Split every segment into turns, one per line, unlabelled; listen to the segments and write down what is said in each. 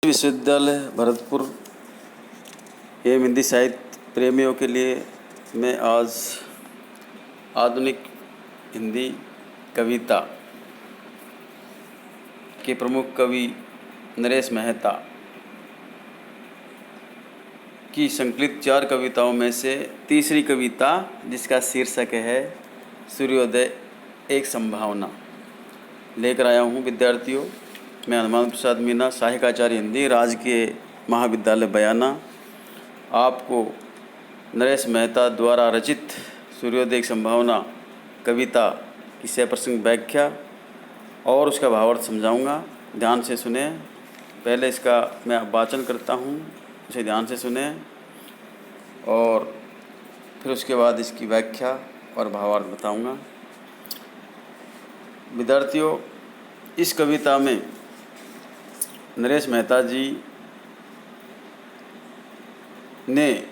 विश्वविद्यालय भरतपुर एवं हिंदी साहित्य प्रेमियों के लिए मैं आज आधुनिक हिंदी कविता के प्रमुख कवि नरेश मेहता की संकलित 4 कविताओं में से तीसरी कविता, जिसका शीर्षक है सूर्योदय एक संभावना, लेकर आया हूँ। विद्यार्थियों, मैं हनुमान प्रसाद मीना, सहायकाचार्य हिंदी, राजकीय महाविद्यालय बयाना, आपको नरेश मेहता द्वारा रचित सूर्योदय एक संभावना कविता की सप्रसंग व्याख्या और उसका भावार्थ समझाऊंगा। ध्यान से सुने। पहले इसका मैं वाचन करता हूँ, उसे ध्यान से सुने और फिर उसके बाद इसकी व्याख्या और भावार्थ बताऊंगा। विद्यार्थियों, इस कविता में नरेश मेहता जी ने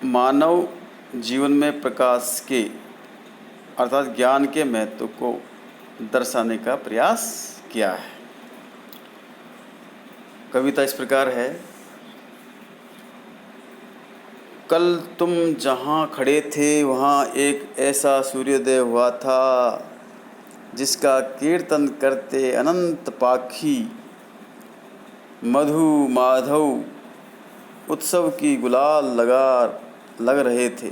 मानव जीवन में प्रकाश के अर्थात ज्ञान के महत्व को दर्शाने का प्रयास किया है। कविता इस प्रकार है। कल तुम जहाँ खड़े थे वहाँ एक ऐसा सूर्योदय हुआ था जिसका कीर्तन करते अनंत पाखी मधु माधव उत्सव की गुलाल लग रहे थे।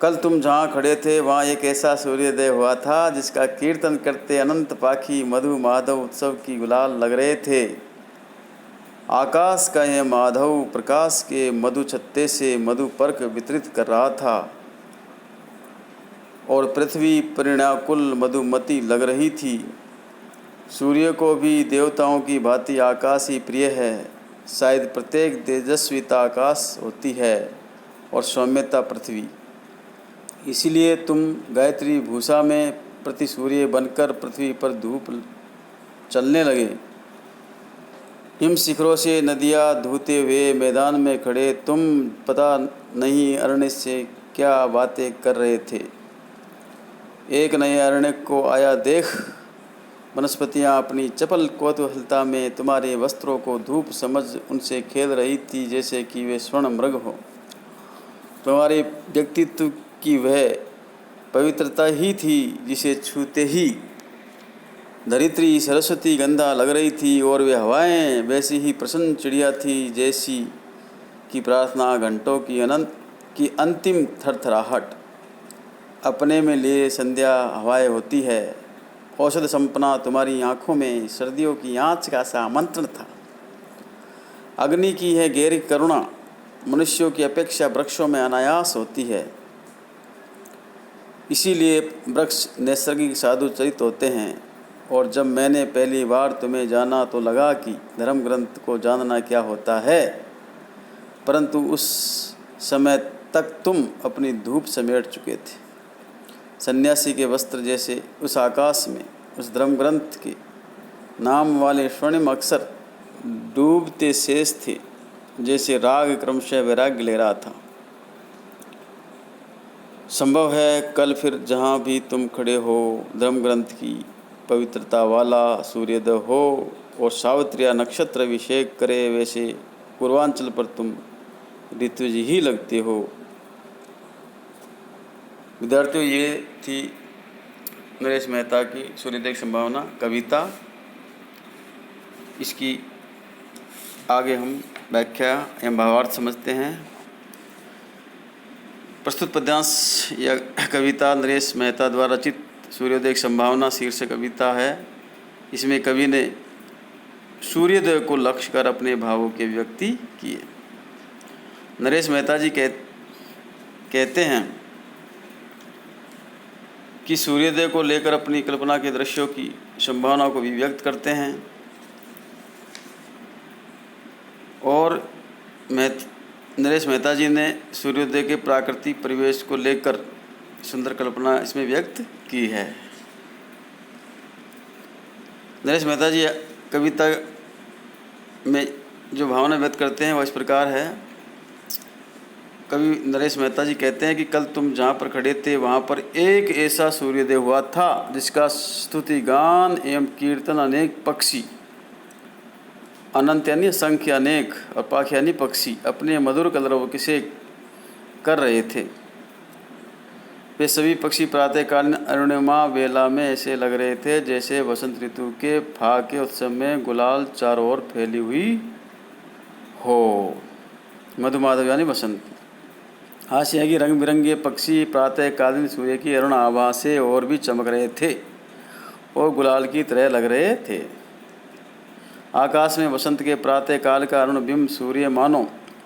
कल तुम जहाँ खड़े थे वहाँ एक ऐसा सूर्योदय हुआ था जिसका कीर्तन करते अनंत पाखी मधु माधव उत्सव की गुलाल लग रहे थे। आकाश का यह माधव प्रकाश के मधु छत्ते से मधु पर्क वितरित कर रहा था और पृथ्वी परिणाकुल मधुमती लग रही थी। सूर्य को भी देवताओं की भांति आकाश ही प्रिय है। शायद प्रत्येक तेजस्विता आकाश होती है और सौम्यता पृथ्वी। इसीलिए तुम गायत्री भूषा में प्रति सूर्य बनकर पृथ्वी पर धूप चलने लगे। हिम शिखरों से नदियाँ धोते हुए मैदान में खड़े तुम पता नहीं अरण्य से क्या बातें कर रहे थे। एक नए अरण्य को आया देख वनस्पतियाँ अपनी चपल कौतूहलता में तुम्हारे वस्त्रों को धूप समझ उनसे खेल रही थी जैसे कि वे स्वर्ण मृग हो। तुम्हारे व्यक्तित्व की वह पवित्रता ही थी जिसे छूते ही धरित्री सरस्वती गंधा लग रही थी और वे हवाएं वैसी ही प्रसन्न चिड़िया थी जैसी कि प्रार्थना घंटों की अंतिम थरथराहट अपने में लिए संध्या हवाएं होती है। औषध संपन्ना तुम्हारी आँखों में सर्दियों की आँच का सा आमंत्रण था। अग्नि की है गहरी करुणा मनुष्यों की अपेक्षा वृक्षों में अनायास होती है। इसीलिए वृक्ष नैसर्गिक साधु चरित होते हैं। और जब मैंने पहली बार तुम्हें जाना तो लगा कि धर्म ग्रंथ को जानना क्या होता है, परंतु उस समय तक तुम अपनी धूप समेट चुके थे। सन्यासी के वस्त्र जैसे उस आकाश में उस धर्म ग्रंथ के नाम वाले स्वर्णिम अक्षर डूबते शेष थे जैसे राग क्रमशः वैराग्य ले रहा था। संभव है कल फिर जहाँ भी तुम खड़े हो धर्म ग्रंथ की पवित्रता वाला सूर्योदय हो और सावित्री या नक्षत्र अभिषेक करे, वैसे पूर्वांचल पर तुम ऋतुज ही लगते हो। विद्यार्थियों, ये थी नरेश मेहता की सूर्योदय एक संभावना कविता। इसकी आगे हम व्याख्या एवं भावार्थ समझते हैं। प्रस्तुत पद्यांश या कविता नरेश मेहता द्वारा रचित सूर्योदय एक संभावना शीर्षक कविता है। इसमें कवि ने सूर्योदय को लक्ष्य कर अपने भावों की अभिव्यक्ति की है। नरेश मेहता जी कहते हैं कि सूर्योदय को लेकर अपनी कल्पना के दृश्यों की संभावनाओं को भी व्यक्त करते हैं और नरेश मेहता जी ने सूर्योदय के प्राकृतिक परिवेश को लेकर सुंदर कल्पना इसमें व्यक्त की है। नरेश मेहता जी कविता में जो भावना व्यक्त करते हैं वह इस प्रकार है। कवि नरेश मेहता जी कहते हैं कि कल तुम जहाँ पर खड़े थे वहाँ पर एक ऐसा सूर्योदय हुआ था जिसका स्तुति गान एवं कीर्तन अनेक पक्षी अनंत यानी असंख्य अनेक और पाख यानी पक्षी अपने मधुर कलरव से कर रहे थे। वे सभी पक्षी प्रातःकालीन अरुणिमा वेला में ऐसे लग रहे थे जैसे वसंत ऋतु के फाग के उत्सव में गुलाल चारों ओर फैली हुई हो। मधुमाधव यानी बसंत। हास्य है कि रंग बिरंगे पक्षी प्रातःकालीन सूर्य की अरुण आभा से और भी चमक रहे थे और गुलाल की तरह लग रहे थे। आकाश में वसंत के प्रातःकाल का अरुण बिंब सूर्य मानो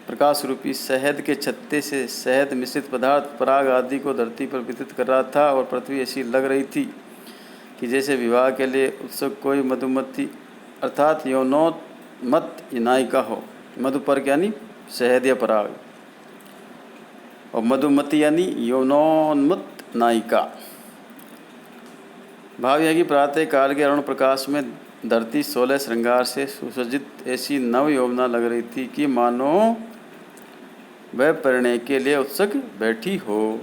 प्रकाश रूपी शहद के छत्ते से शहद मिश्रित पदार्थ पराग आदि को धरती पर वितरित कर रहा था और पृथ्वी ऐसी लग रही थी कि जैसे विवाह के लिए उत्सुक कोई मधुमती अर्थात यौनोन्मत्त नायिका हो। मधुपर्क यानी शहद या पराग और मधुमती यानी यौनोन्मत्त नायिका। भाव यह कि प्रातः काल के अरुण प्रकाश में धरती 16 श्रृंगार से सुसज्जित ऐसी नव यौवना लग रही थी कि मानो वह परिणय के लिए उत्सुक बैठी हो।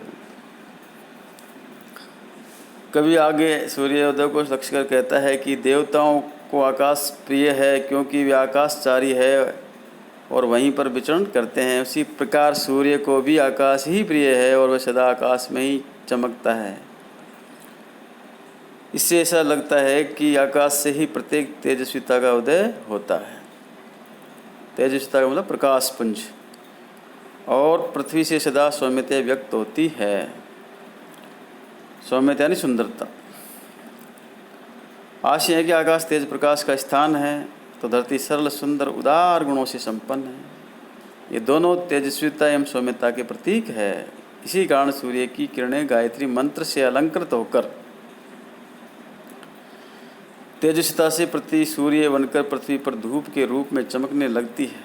कवि आगे सूर्योदय को लक्ष्य कर कहता है कि देवताओं को आकाश प्रिय है क्योंकि वे आकाशचारी है और वहीं पर विचरण करते हैं। उसी प्रकार सूर्य को भी आकाश ही प्रिय है और वह सदा आकाश में ही चमकता है। इससे ऐसा लगता है कि आकाश से ही प्रत्येक तेजस्विता का उदय होता है। तेजस्विता का मतलब प्रकाश पुंज। और पृथ्वी से सदा सौम्यता व्यक्त होती है। सौम्यता यानी सुंदरता। आशय है कि आकाश तेज प्रकाश का स्थान है तो धरती सरल सुंदर उदार गुणों से संपन्न है। ये दोनों तेजस्विता एवं सौम्यता के प्रतीक है। इसी कारण सूर्य की किरणें गायत्री मंत्र से अलंकृत होकर तेजस्विता से प्रति सूर्य बनकर पृथ्वी पर धूप के रूप में चमकने लगती है।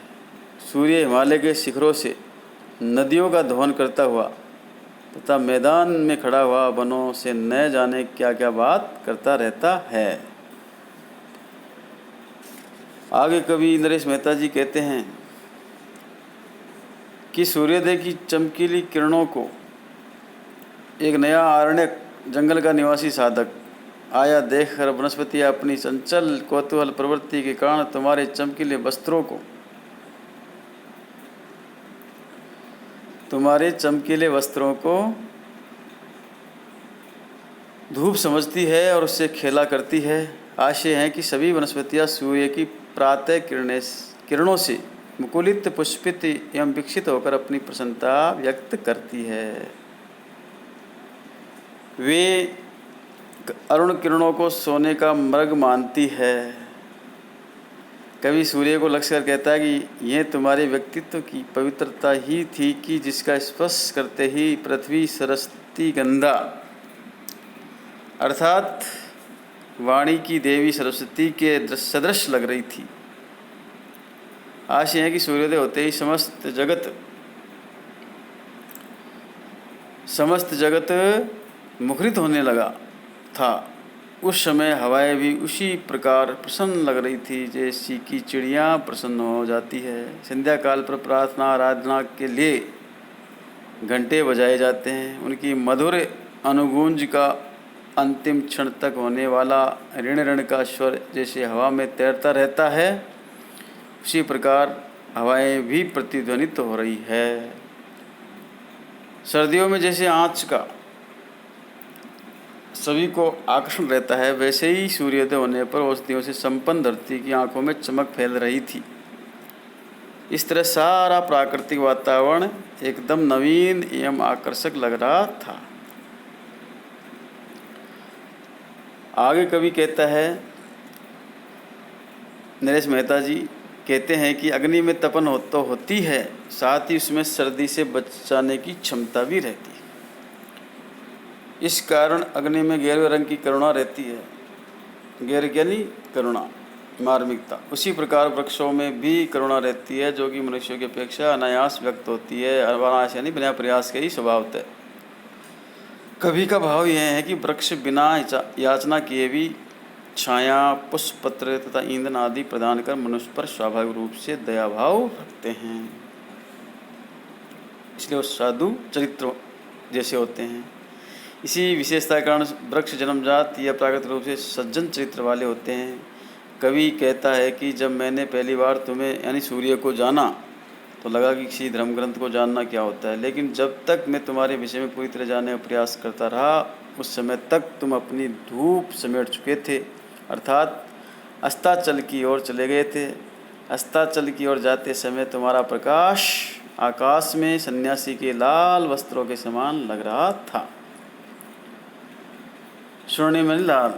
सूर्य हिमालय के शिखरों से नदियों का दोहन करता हुआ तथा मैदान में खड़ा हुआ वनों से न जाने क्या क्या बात करता रहता है। आगे कवि नरेश मेहता जी कहते हैं कि सूर्योदय की चमकीली किरणों को एक नया आरण्यक जंगल का निवासी साधक आया देखकर वनस्पति अपनी चंचल कौतूहल प्रवृत्ति के कारण तुम्हारे चमकीले वस्त्रों को धूप समझती है और उससे खेला करती है। आशय है कि सभी वनस्पतियां सूर्य की प्रातः किरणों से मुकुलित पुष्पित एवं विकसित होकर अपनी प्रसन्नता व्यक्त करती है। वे अरुण किरणों को सोने का मृग मानती है। कवि सूर्य को लक्ष्य कर कहता है कि यह तुम्हारे व्यक्तित्व की पवित्रता ही थी कि जिसका स्पर्श करते ही पृथ्वी सरस्वती गंधा अर्थात वाणी की देवी सरस्वती के सदृश लग रही थी। आशय है कि सूर्योदय होते ही समस्त जगत मुखरित होने लगा था। उस समय हवाएं भी उसी प्रकार प्रसन्न लग रही थी जैसी कि चिड़ियाँ प्रसन्न हो जाती है। संध्या काल पर प्रार्थना आराधना के लिए घंटे बजाए जाते हैं। उनकी मधुर अनुगूंज का अंतिम क्षण तक होने वाला ऋण ऋण का स्वर जैसे हवा में तैरता रहता है, उसी प्रकार हवाएं भी प्रतिध्वनित हो रही है। सर्दियों में जैसे आँच का सभी को आकर्षण रहता है, वैसे ही सूर्योदय होने पर औषधियों से संपन्न धरती की आंखों में चमक फैल रही थी। इस तरह सारा प्राकृतिक वातावरण एकदम नवीन एवं आकर्षक लग रहा था। आगे कवि कहता है, नरेश मेहता जी कहते हैं कि अग्नि में तपन तो होती है, साथ ही उसमें सर्दी से बचाने की क्षमता भी रहती है। इस कारण अग्नि में गहरे रंग की करुणा रहती है। गहरे यानी करुणा, मार्मिकता। उसी प्रकार वृक्षों में भी करुणा रहती है जो कि मनुष्यों की अपेक्षा अनायास व्यक्त होती है। अनायास यानी बिना प्रयास के ही स्वभावतः। कवि का भाव यह है कि वृक्ष बिना याचना किए भी छाया, पुष्प, पत्र तथा ईंधन आदि प्रदान कर मनुष्य पर स्वाभाविक रूप से दया भाव रखते हैं, इसलिए वो साधु चरित्र जैसे होते हैं। इसी विशेषता के कारण वृक्ष जन्मजात या प्राकृतिक रूप से सज्जन चरित्र वाले होते हैं। कवि कहता है कि जब मैंने पहली बार तुम्हें यानी सूर्य को जाना तो लगा कि किसी धर्म ग्रंथ को जानना क्या होता है, लेकिन जब तक मैं तुम्हारे विषय में पूरी तरह जानने का प्रयास करता रहा उस समय तक तुम अपनी धूप समेट चुके थे, अर्थात अस्ताचल की ओर चले गए थे। अस्ताचल की ओर जाते समय तुम्हारा प्रकाश आकाश में सन्यासी के लाल वस्त्रों के समान लग रहा था। स्वर्णिम लाल।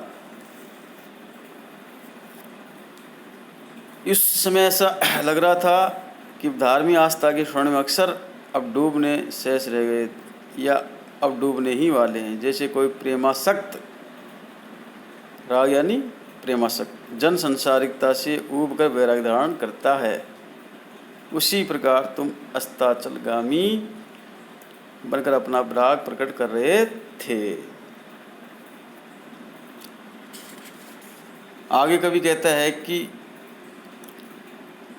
इस समय ऐसा लग रहा था कि धार्मिक आस्था के स्वर्णिम अक्षर अब डूबने शेष रह गए या अब डूबने ही वाले हैं। जैसे कोई प्रेमासक्त राग यानी प्रेमासक्त जन संसारिकता से ऊब कर वैराग्य धारण करता है, उसी प्रकार तुम अस्ताचलगामी बनकर अपना विराग प्रकट कर रहे थे। आगे कवि कहता है कि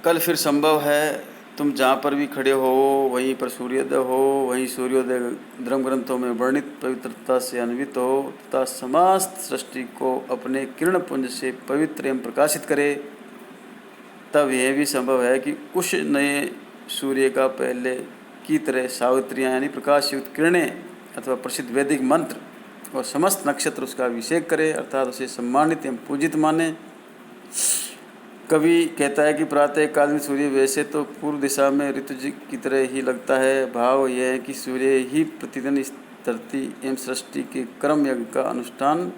कल फिर संभव है तुम जहाँ पर भी खड़े हो वहीं पर सूर्योदय हो, वहीं सूर्योदय धर्म ग्रंथों में वर्णित पवित्रता से अन्वित हो तथा समस्त सृष्टि को अपने किरण पुंज से पवित्र एवं प्रकाशित करे। तब यह भी संभव है कि उस नए सूर्य का पहले की तरह सावित्रियाँ यानी प्रकाश युक्त किरणें अथवा प्रसिद्ध वैदिक मंत्र और समस्त नक्षत्र उसका अभिषेक करे, अर्थात उसे सम्मानित एवं पूजित माने। कवि कहता है कि प्रातः काल में सूर्य वैसे तो पूर्व दिशा में ऋतुज की तरह ही लगता है। भाव यह है कि सूर्य ही प्रतिदिन इस धरती एवं सृष्टि के कर्म यज्ञ का अनुष्ठान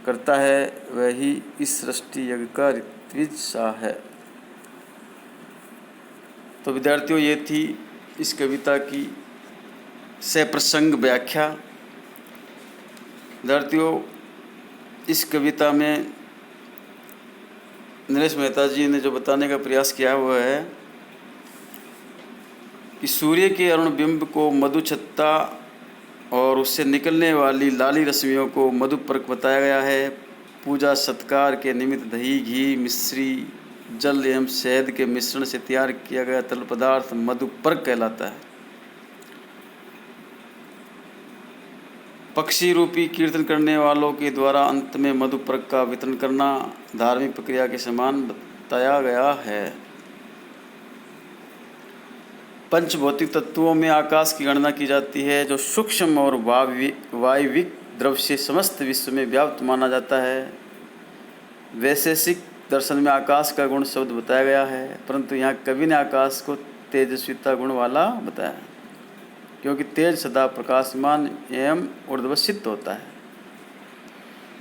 करता है, वही इस सृष्टि यज्ञ का ऋत्विज सा है। तो विद्यार्थियों, ये थी इस कविता की सप्रसंग व्याख्या। विद्यार्थियों, इस कविता में नरेश मेहता जी ने जो बताने का प्रयास किया हुआ है कि सूर्य के अरुण बिंब को मधुछत्ता और उससे निकलने वाली लाली रश्मियों को मधुपर्क बताया गया है। पूजा सत्कार के निमित्त दही, घी, मिश्री, जल एवं शहद के मिश्रण से तैयार किया गया तरल पदार्थ मधुपर्क कहलाता है। पक्षी रूपी कीर्तन करने वालों के द्वारा अंत में मधुपर्क का वितरण करना धार्मिक प्रक्रिया के समान बताया गया है। पंचभौतिक तत्वों में आकाश की गणना की जाती है, जो सूक्ष्म और वायविक द्रव्य से समस्त विश्व में व्याप्त माना जाता है। वैशेषिक दर्शन में आकाश का गुण शब्द बताया गया है, परंतु यहाँ कवि ने आकाश को तेजस्विता गुण वाला बताया, क्योंकि तेज सदा प्रकाशमान एवं ऊर्ध्वसित होता है।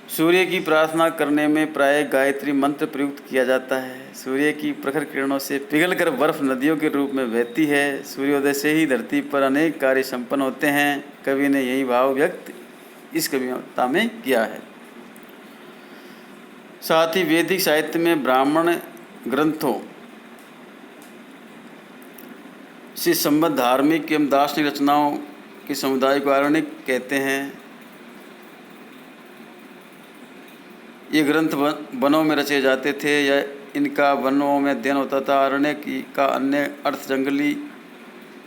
सूर्य की प्रार्थना करने में प्रायः गायत्री मंत्र प्रयुक्त किया जाता है। सूर्य की प्रखर किरणों से पिघलकर बर्फ नदियों के रूप में बहती है। सूर्योदय से ही धरती पर अनेक कार्य संपन्न होते हैं। कवि ने यही भाव व्यक्त इस कविता में किया है। साथ ही वैदिक साहित्य में ब्राह्मण ग्रंथों से संबद्ध धार्मिक एवं दार्शनिक रचनाओं के समुदाय को आरण्यक कहते हैं। ये ग्रंथ वनों में रचे जाते थे या इनका वनों में अध्ययन होता था। आरण्यक का अन्य अर्थ जंगली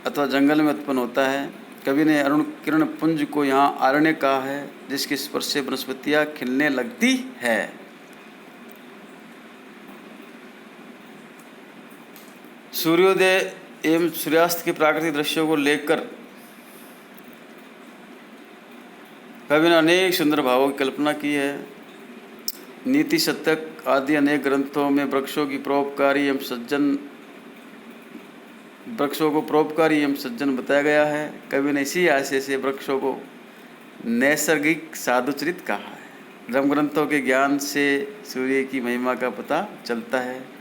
अथवा जंगल में उत्पन्न होता है। कवि ने अरुण किरण पुंज को यहाँ आरण्यक कहा है, जिसके स्पर्श से वनस्पतियाँ खिलने लगती है। सूर्योदय एवं सूर्यास्त के प्राकृतिक दृश्यों को लेकर कवि ने अनेक सुंदर भावों की कल्पना की है। नीति शतक आदि अनेक ग्रंथों में वृक्षों को परोपकारी एवं सज्जन बताया गया है। कवि ने इसी आशय से वृक्षों को नैसर्गिक साधुचरित कहा है। धर्म ग्रंथों के ज्ञान से सूर्य की महिमा का पता चलता है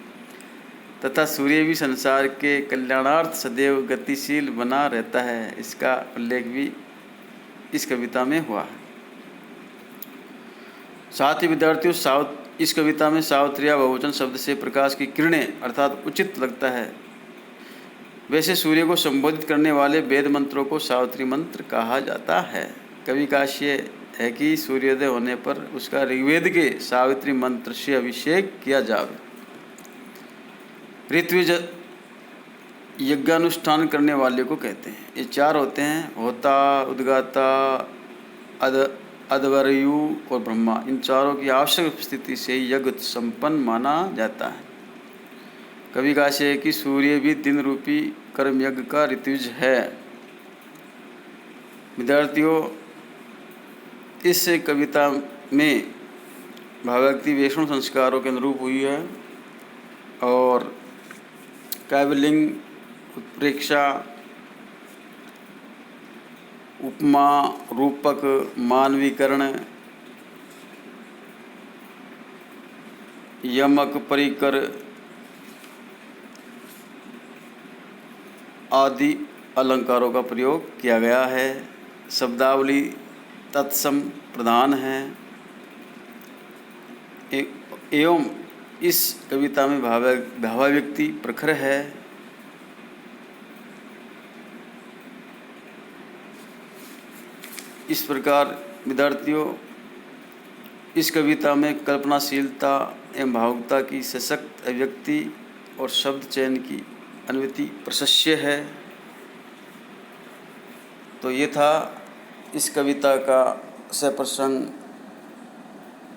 तथा सूर्य भी संसार के कल्याणार्थ सदैव गतिशील बना रहता है। इसका उल्लेख भी इस कविता में हुआ है। साथ ही विद्यार्थियों, इस कविता में सावित्रिया बहुवचन शब्द से प्रकाश की किरणें अर्थात उचित लगता है। वैसे सूर्य को संबोधित करने वाले वेद मंत्रों को सावित्री मंत्र कहा जाता है। कवि का आशय है कि सूर्योदय होने पर उसका ऋग्वेद के सावित्री मंत्र से अभिषेक किया जाए। ऋत्विज यज्ञानुष्ठान करने वाले को कहते हैं। ये चार होते हैं: होता, उद्गाता, अध्वर्यु और ब्रह्मा, इन चारों की आवश्यक स्थिति से यज्ञ संपन्न माना जाता है। कवि का आशय है कि सूर्य भी दिन रूपी कर्म यज्ञ का ऋतुज है। विद्यार्थियों, इस कविता में भावाव्यक्ति वैष्णव संस्कारों के अनुरूप हुई है और काव्यलिंग, उत्प्रेक्षा, उपमा, रूपक, मानवीकरण, यमक, परिकर आदि अलंकारों का प्रयोग किया गया है। शब्दावली तत्सम प्रधान है एवं इस कविता में भावाव्यक्ति प्रखर है। इस प्रकार विद्यार्थियों, इस कविता में कल्पनाशीलता एवं भावुकता की सशक्त अभिव्यक्ति और शब्द चयन की अनुमति प्रशस्य है। तो ये था इस कविता का सप्रसंग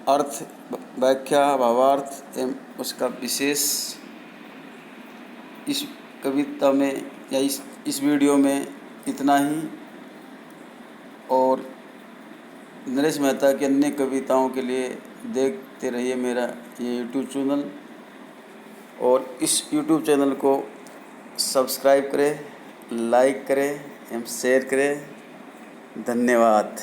अर्थ, व्याख्या, भावार्थ एवं उसका विशेष। इस कविता में या इस वीडियो में इतना ही। और नरेश मेहता की अन्य कविताओं के लिए देखते रहिए मेरा ये यूट्यूब चैनल, और इस यूट्यूब चैनल को सब्सक्राइब करें, लाइक करें एवं शेयर करें। धन्यवाद।